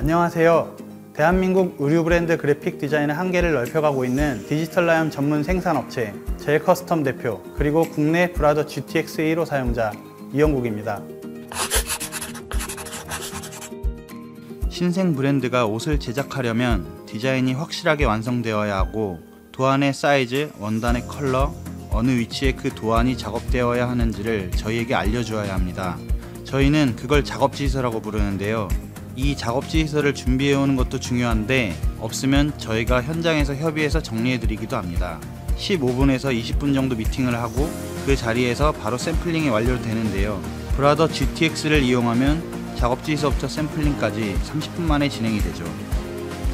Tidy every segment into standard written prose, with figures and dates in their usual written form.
안녕하세요. 대한민국 의류 브랜드 그래픽 디자인의 한계를 넓혀가고 있는 디지털 라이언 전문 생산업체 제일커스텀 대표, 그리고 국내 브라더 GTX 1호 사용자 이영국입니다. 신생 브랜드가 옷을 제작하려면 디자인이 확실하게 완성되어야 하고, 도안의 사이즈, 원단의 컬러, 어느 위치에 그 도안이 작업되어야 하는지를 저희에게 알려주어야 합니다. 저희는 그걸 작업지시서라고 부르는데요. 이 작업지시서를 준비해오는 것도 중요한데, 없으면 저희가 현장에서 협의해서 정리해드리기도 합니다. 15분에서 20분 정도 미팅을 하고 그 자리에서 바로 샘플링이 완료되는데요. 브라더 GTX를 이용하면 작업지시서부터 샘플링까지 30분 만에 진행이 되죠.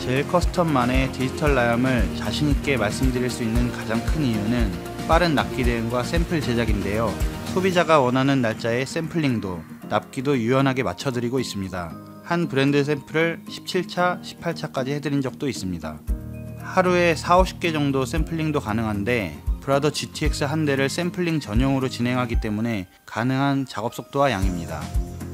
제일커스텀만의 디지털 라이언을 자신있게 말씀드릴 수 있는 가장 큰 이유는 빠른 납기 대응과 샘플 제작인데요. 소비자가 원하는 날짜에 샘플링도, 납기도 유연하게 맞춰드리고 있습니다. 한 브랜드 샘플을 17차, 18차까지 해드린 적도 있습니다. 하루에 40-50개 정도 샘플링도 가능한데, 브라더 GTX 한 대를 샘플링 전용으로 진행하기 때문에 가능한 작업 속도와 양입니다.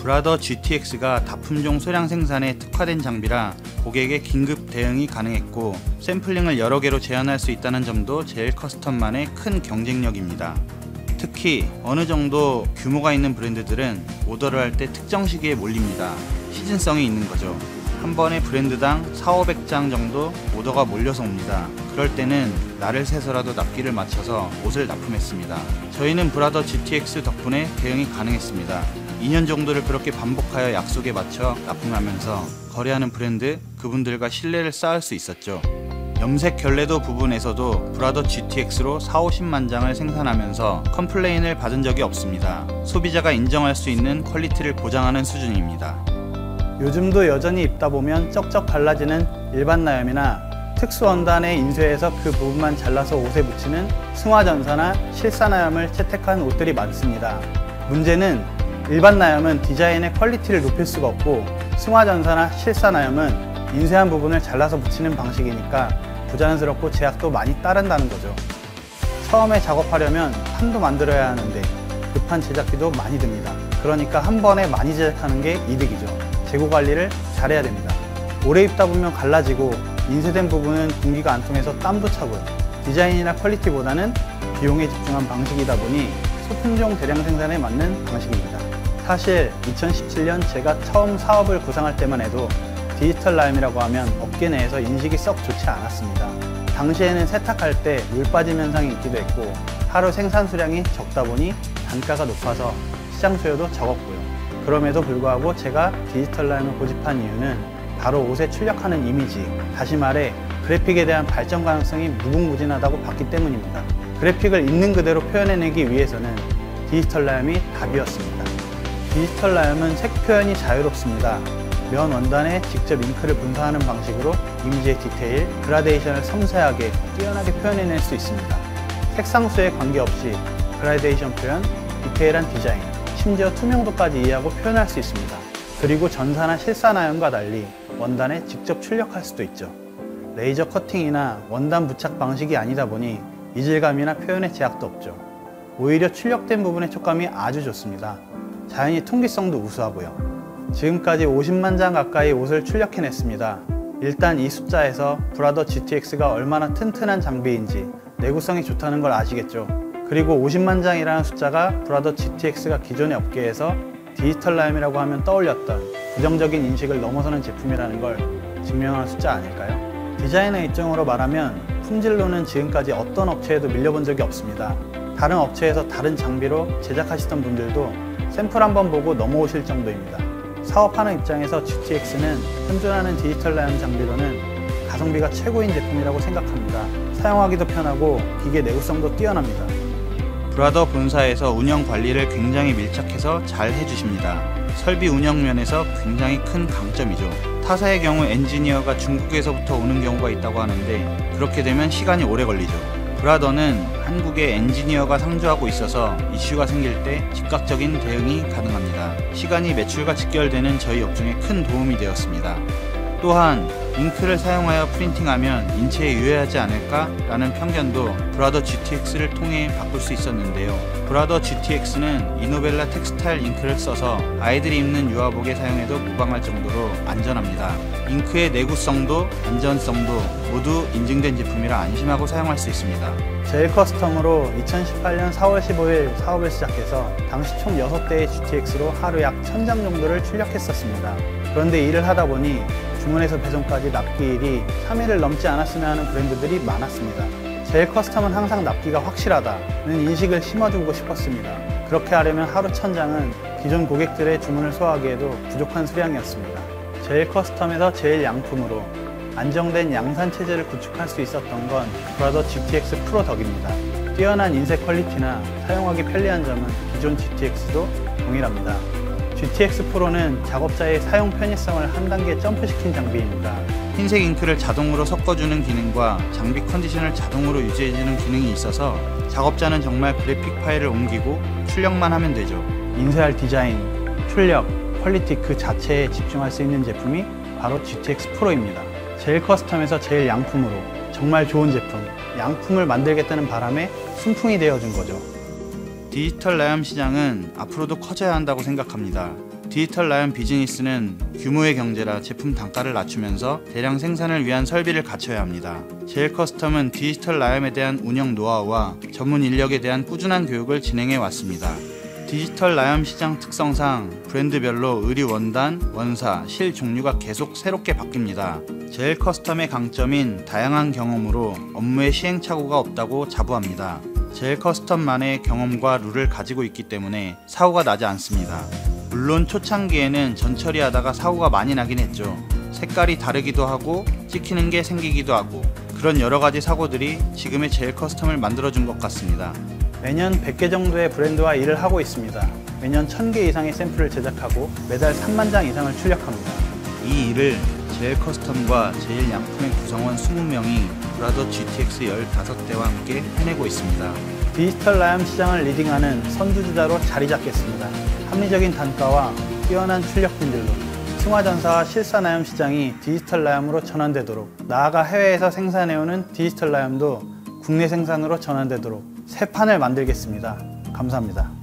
브라더 GTX가 다품종 소량 생산에 특화된 장비라 고객의 긴급 대응이 가능했고, 샘플링을 여러 개로 제한할 수 있다는 점도 제일커스텀만의 큰 경쟁력입니다. 특히 어느 정도 규모가 있는 브랜드들은 오더를 할 때 특정 시기에 몰립니다. 시즌성이 있는 거죠. 한 번에 브랜드당 400-500장 정도 오더가 몰려서 옵니다. 그럴 때는 날을 새서라도 납기를 맞춰서 옷을 납품했습니다. 저희는 브라더 GTX 덕분에 대응이 가능했습니다. 2년 정도를 그렇게 반복하여 약속에 맞춰 납품하면서 거래하는 브랜드, 그분들과 신뢰를 쌓을 수 있었죠. 염색 결례도 부분에서도 브라더 GTX로 40-50만 장을 생산하면서 컴플레인을 받은 적이 없습니다. 소비자가 인정할 수 있는 퀄리티를 보장하는 수준입니다. 요즘도 여전히 입다 보면 쩍쩍 갈라지는 일반 나염이나 특수 원단에 인쇄해서 그 부분만 잘라서 옷에 붙이는 승화전사나 실사 나염을 채택한 옷들이 많습니다. 문제는 일반 나염은 디자인의 퀄리티를 높일 수가 없고, 승화전사나 실사 나염은 인쇄한 부분을 잘라서 붙이는 방식이니까 부자연스럽고 제약도 많이 따른다는 거죠. 처음에 작업하려면 판도 만들어야 하는데 급한 제작비도 많이 듭니다. 그러니까 한 번에 많이 제작하는 게 이득이죠. 재고 관리를 잘해야 됩니다. 오래 입다 보면 갈라지고, 인쇄된 부분은 공기가 안 통해서 땀도 차고요. 디자인이나 퀄리티보다는 비용에 집중한 방식이다 보니 소품종 대량 생산에 맞는 방식입니다. 사실 2017년 제가 처음 사업을 구상할 때만 해도 디지털 라이언이라고 하면 업계 내에서 인식이 썩 좋지 않았습니다. 당시에는 세탁할 때 물 빠짐 현상이 있기도 했고, 하루 생산 수량이 적다 보니 단가가 높아서 시장 수요도 적었고요. 그럼에도 불구하고 제가 디지털 라이언을 고집한 이유는 바로 옷에 출력하는 이미지, 다시 말해 그래픽에 대한 발전 가능성이 무궁무진하다고 봤기 때문입니다. 그래픽을 있는 그대로 표현해내기 위해서는 디지털 라이언이 답이었습니다. 디지털 라이언은 색 표현이 자유롭습니다. 면 원단에 직접 잉크를 분사하는 방식으로 이미지의 디테일, 그라데이션을 섬세하게, 뛰어나게 표현해낼 수 있습니다. 색상수에 관계없이 그라데이션 표현, 디테일한 디자인, 심지어 투명도까지 이해하고 표현할 수 있습니다. 그리고 전사나 실사 나염과 달리 원단에 직접 출력할 수도 있죠. 레이저 커팅이나 원단 부착 방식이 아니다 보니 이질감이나 표현의 제약도 없죠. 오히려 출력된 부분의 촉감이 아주 좋습니다. 자연히 통기성도 우수하고요. 지금까지 50만 장 가까이 옷을 출력해냈습니다. 일단 이 숫자에서 브라더 GTX가 얼마나 튼튼한 장비인지, 내구성이 좋다는 걸 아시겠죠. 그리고 50만 장이라는 숫자가 브라더 GTX가 기존의 업계에서 디지털 라이언이라고 하면 떠올렸던 부정적인 인식을 넘어서는 제품이라는 걸 증명하는 숫자 아닐까요? 디자인의 입장으로 말하면 품질로는 지금까지 어떤 업체에도 밀려본 적이 없습니다. 다른 업체에서 다른 장비로 제작하시던 분들도 샘플 한번 보고 넘어오실 정도입니다. 사업하는 입장에서 GTX는 현존하는 디지털 라이언 장비로는 가성비가 최고인 제품이라고 생각합니다. 사용하기도 편하고 기계 내구성도 뛰어납니다. 브라더 본사에서 운영 관리를 굉장히 밀착해서 잘 해주십니다. 설비 운영 면에서 굉장히 큰 강점이죠. 타사의 경우 엔지니어가 중국에서부터 오는 경우가 있다고 하는데, 그렇게 되면 시간이 오래 걸리죠. 브라더는 한국에 엔지니어가 상주하고 있어서 이슈가 생길 때 즉각적인 대응이 가능합니다. 시간이 매출과 직결되는 저희 업종에 큰 도움이 되었습니다. 또한 잉크를 사용하여 프린팅하면 인체에 유해하지 않을까? 라는 편견도 브라더 GTX를 통해 바꿀 수 있었는데요. 브라더 GTX는 이노벨라 텍스타일 잉크를 써서 아이들이 입는 유아복에 사용해도 무방할 정도로 안전합니다. 잉크의 내구성도 안전성도 모두 인증된 제품이라 안심하고 사용할 수 있습니다. 제일 커스텀으로 2018년 4월 15일 사업을 시작해서 당시 총 6대의 GTX로 하루 약 1000장 정도를 출력했었습니다. 그런데 일을 하다 보니 주문에서 배송까지 납기일이 3일을 넘지 않았으면 하는 브랜드들이 많았습니다. 제일 커스텀은 항상 납기가 확실하다는 인식을 심어주고 싶었습니다. 그렇게 하려면 하루 1000장은 기존 고객들의 주문을 소화하기에도 부족한 수량이었습니다. 제일 커스텀에서 제일 양품으로 안정된 양산 체제를 구축할 수 있었던 건 브라더 GTX 프로 덕입니다. 뛰어난 인쇄 퀄리티나 사용하기 편리한 점은 기존 GTX도 동일합니다. GTX 프로는 작업자의 사용 편의성을 한 단계 점프시킨 장비입니다. 흰색 잉크를 자동으로 섞어주는 기능과 장비 컨디션을 자동으로 유지해주는 기능이 있어서 작업자는 정말 그래픽 파일을 옮기고 출력만 하면 되죠. 인쇄할 디자인, 출력, 퀄리티 그 자체에 집중할 수 있는 제품이 바로 GTX 프로입니다. 제일 커스텀에서 제일 양품으로 정말 좋은 제품, 양품을 만들겠다는 바람에 순풍이 되어준 거죠. 디지털 라이언 시장은 앞으로도 커져야 한다고 생각합니다. 디지털 라이언 비즈니스는 규모의 경제라 제품 단가를 낮추면서 대량 생산을 위한 설비를 갖춰야 합니다. 제일 커스텀은 디지털 라이언에 대한 운영 노하우와 전문 인력에 대한 꾸준한 교육을 진행해 왔습니다. 디지털 라이언 시장 특성상 브랜드별로 의류 원단, 원사, 실 종류가 계속 새롭게 바뀝니다. 제일 커스텀의 강점인 다양한 경험으로 업무에 시행착오가 없다고 자부합니다. 제일 커스텀만의 경험과 룰을 가지고 있기 때문에 사고가 나지 않습니다. 물론 초창기에는 전처리하다가 사고가 많이 나긴 했죠. 색깔이 다르기도 하고 찍히는 게 생기기도 하고 그런 여러가지 사고들이 지금의 제일 커스텀을 만들어준 것 같습니다. 매년 100개 정도의 브랜드와 일을 하고 있습니다. 매년 1000개 이상의 샘플을 제작하고 매달 3만 장 이상을 출력합니다. 이 일을 제일 커스텀과 제일 양품의 구성원 20명이 브라더 GTX 15대와 함께 해내고 있습니다. 디지털 라이언 시장을 리딩하는 선두주자로 자리 잡겠습니다. 합리적인 단가와 뛰어난 출력品질로 승화전사와 실사나염 시장이 디지털 라이언으로 전환되도록, 나아가 해외에서 생산해오는 디지털 라이언도 국내 생산으로 전환되도록 새 판을 만들겠습니다. 감사합니다.